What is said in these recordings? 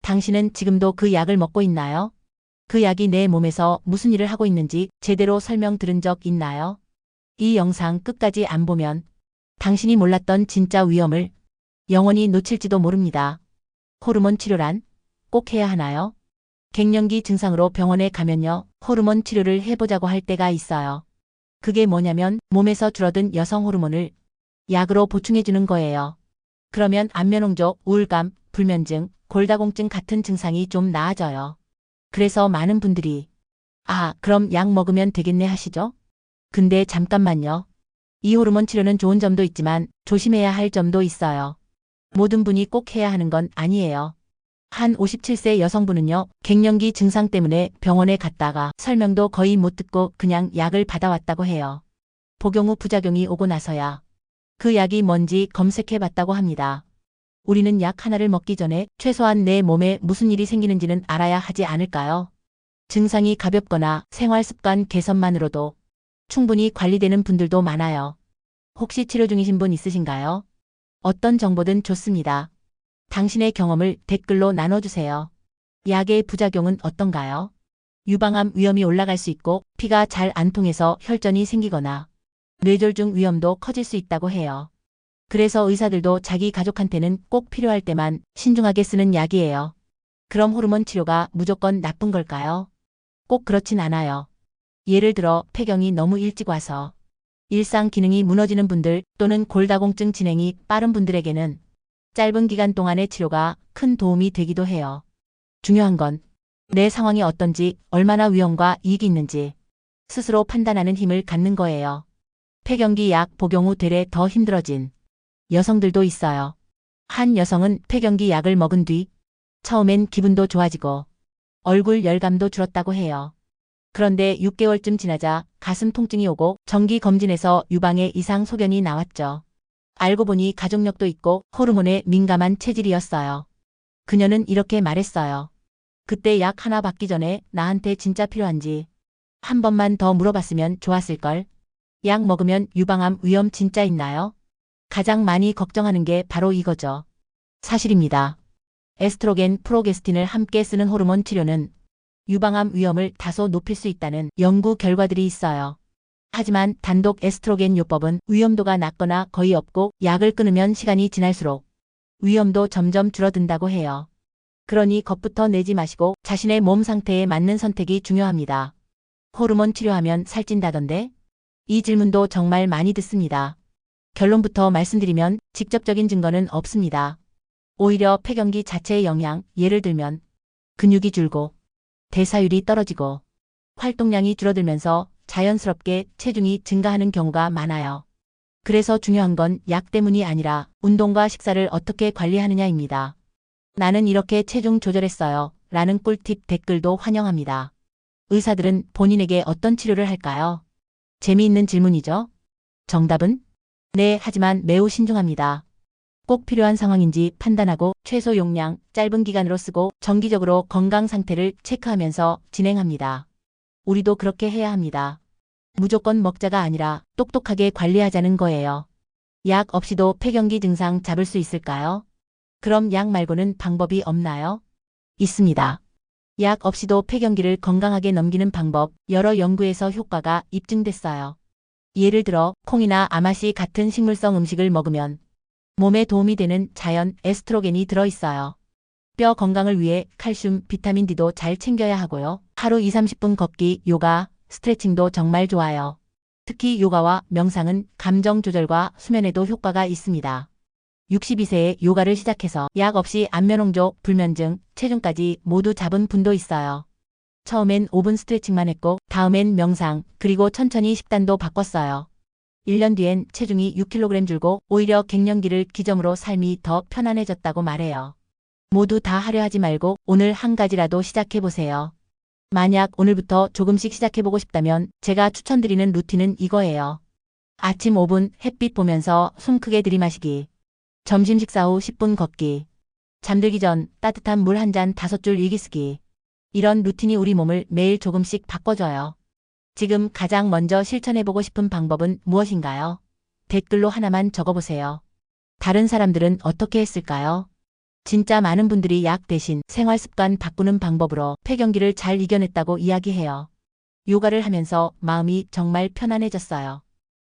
당신은 지금도 그 약을 먹고 있나요? 그 약이 내 몸에서 무슨 일을 하고 있는지 제대로 설명 들은 적 있나요? 이 영상 끝까지 안 보면 당신이 몰랐던 진짜 위험을 영원히 놓칠지도 모릅니다. 호르몬 치료란 꼭 해야 하나요? 갱년기 증상으로 병원에 가면요, 호르몬 치료를 해보자고 할 때가 있어요. 그게 뭐냐면 몸에서 줄어든 여성 호르몬을 약으로 보충해주는 거예요. 그러면 안면홍조, 우울감, 불면증, 골다공증 같은 증상이 좀 나아져요. 그래서 많은 분들이 그럼 약 먹으면 되겠네 하시죠? 근데 잠깐만요. 이 호르몬 치료는 좋은 점도 있지만 조심해야 할 점도 있어요. 모든 분이 꼭 해야 하는 건 아니에요. 한 57세 여성분은요, 갱년기 증상 때문에 병원에 갔다가 설명도 거의 못 듣고 그냥 약을 받아왔다고 해요. 복용 후 부작용이 오고 나서야 그 약이 뭔지 검색해 봤다고 합니다. 우리는 약 하나를 먹기 전에 최소한 내 몸에 무슨 일이 생기는지는 알아야 하지 않을까요? 증상이 가볍거나 생활 습관 개선만으로도 충분히 관리되는 분들도 많아요. 혹시 치료 중이신 분 있으신가요? 어떤 정보든 좋습니다. 당신의 경험을 댓글로 나눠주세요. 약의 부작용은 어떤가요? 유방암 위험이 올라갈 수 있고 피가 잘 안 통해서 혈전이 생기거나 뇌졸중 위험도 커질 수 있다고 해요. 그래서 의사들도 자기 가족한테는 꼭 필요할 때만 신중하게 쓰는 약이에요. 그럼 호르몬 치료가 무조건 나쁜 걸까요? 꼭 그렇진 않아요. 예를 들어 폐경이 너무 일찍 와서 일상 기능이 무너지는 분들 또는 골다공증 진행이 빠른 분들에게는 짧은 기간 동안의 치료가 큰 도움이 되기도 해요. 중요한 건 내 상황이 어떤지, 얼마나 위험과 이익이 있는지 스스로 판단하는 힘을 갖는 거예요. 폐경기 약 복용 후 되레 더 힘들어진 여성들도 있어요. 한 여성은 폐경기 약을 먹은 뒤 처음엔 기분도 좋아지고 얼굴 열감도 줄었다고 해요. 그런데 6개월쯤 지나자 가슴 통증이 오고 정기 검진에서 유방에 이상 소견이 나왔죠. 알고 보니 가족력도 있고 호르몬에 민감한 체질이었어요. 그녀는 이렇게 말했어요. 그때 약 하나 받기 전에 나한테 진짜 필요한지 한 번만 더 물어봤으면 좋았을걸. 약 먹으면 유방암 위험 진짜 있나요? 가장 많이 걱정하는 게 바로 이거죠. 사실입니다. 에스트로겐, 프로게스틴을 함께 쓰는 호르몬 치료는 유방암 위험을 다소 높일 수 있다는 연구 결과들이 있어요. 하지만 단독 에스트로겐 요법은 위험도가 낮거나 거의 없고 약을 끊으면 시간이 지날수록 위험도 점점 줄어든다고 해요. 그러니 겁부터 내지 마시고 자신의 몸 상태에 맞는 선택이 중요합니다. 호르몬 치료하면 살찐다던데? 이 질문도 정말 많이 듣습니다. 결론부터 말씀드리면 직접적인 증거는 없습니다. 오히려 폐경기 자체의 영향, 예를 들면 근육이 줄고 대사율이 떨어지고 활동량이 줄어들면서 자연스럽게 체중이 증가하는 경우가 많아요. 그래서 중요한 건 약 때문이 아니라 운동과 식사를 어떻게 관리하느냐입니다. 나는 이렇게 체중 조절했어요. 라는 꿀팁 댓글도 환영합니다. 의사들은 본인에게 어떤 치료를 할까요? 재미있는 질문이죠? 정답은? 네, 하지만 매우 신중합니다. 꼭 필요한 상황인지 판단하고 최소 용량, 짧은 기간으로 쓰고 정기적으로 건강 상태를 체크하면서 진행합니다. 우리도 그렇게 해야 합니다. 무조건 먹자가 아니라 똑똑하게 관리하자는 거예요. 약 없이도 폐경기 증상 잡을 수 있을까요? 그럼 약 말고는 방법이 없나요? 있습니다. 약 없이도 폐경기를 건강하게 넘기는 방법, 여러 연구에서 효과가 입증됐어요. 예를 들어 콩이나 아마씨 같은 식물성 음식을 먹으면 몸에 도움이 되는 자연 에스트로겐이 들어있어요. 뼈 건강을 위해 칼슘, 비타민 D도 잘 챙겨야 하고요. 하루 20-30분 걷기, 요가, 스트레칭도 정말 좋아요. 특히 요가와 명상은 감정 조절과 수면에도 효과가 있습니다. 62세에 요가를 시작해서 약 없이 안면홍조, 불면증, 체중까지 모두 잡은 분도 있어요. 처음엔 5분 스트레칭만 했고 다음엔 명상, 그리고 천천히 식단도 바꿨어요. 1년 뒤엔 체중이 6kg 줄고 오히려 갱년기를 기점으로 삶이 더 편안해졌다고 말해요. 모두 다 하려 하지 말고 오늘 한 가지라도 시작해보세요. 만약 오늘부터 조금씩 시작해보고 싶다면 제가 추천드리는 루틴은 이거예요. 아침 5분 햇빛 보면서 숨 크게 들이마시기. 점심 식사 후 10분 걷기. 잠들기 전 따뜻한 물 한 잔 5줄 일기 쓰기. 이런 루틴이 우리 몸을 매일 조금씩 바꿔줘요. 지금 가장 먼저 실천해보고 싶은 방법은 무엇인가요? 댓글로 하나만 적어보세요. 다른 사람들은 어떻게 했을까요? 진짜 많은 분들이 약 대신 생활 습관 바꾸는 방법으로 폐경기를 잘 이겨냈다고 이야기해요. 요가를 하면서 마음이 정말 편안해졌어요.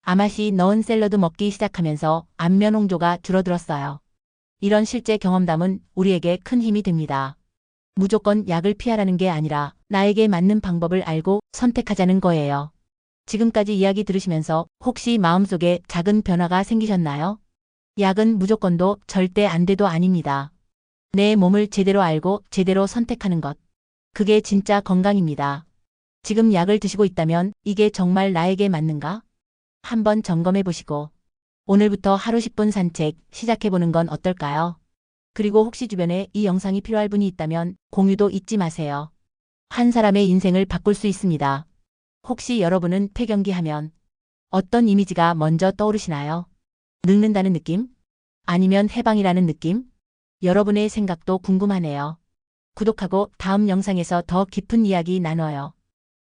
아맛이 넣은 샐러드 먹기 시작하면서 안면 홍조가 줄어들었어요. 이런 실제 경험담은 우리에게 큰 힘이 됩니다. 무조건 약을 피하라는 게 아니라 나에게 맞는 방법을 알고 선택하자는 거예요. 지금까지 이야기 들으시면서 혹시 마음속에 작은 변화가 생기셨나요? 약은 무조건도 절대 안 돼도 아닙니다. 내 몸을 제대로 알고 제대로 선택하는 것. 그게 진짜 건강입니다. 지금 약을 드시고 있다면 이게 정말 나에게 맞는가? 한번 점검해 보시고 오늘부터 하루 10분 산책 시작해보는 건 어떨까요? 그리고 혹시 주변에 이 영상이 필요할 분이 있다면 공유도 잊지 마세요. 한 사람의 인생을 바꿀 수 있습니다. 혹시 여러분은 폐경기 하면 어떤 이미지가 먼저 떠오르시나요? 늙는다는 느낌? 아니면 해방이라는 느낌? 여러분의 생각도 궁금하네요. 구독하고 다음 영상에서 더 깊은 이야기 나눠요.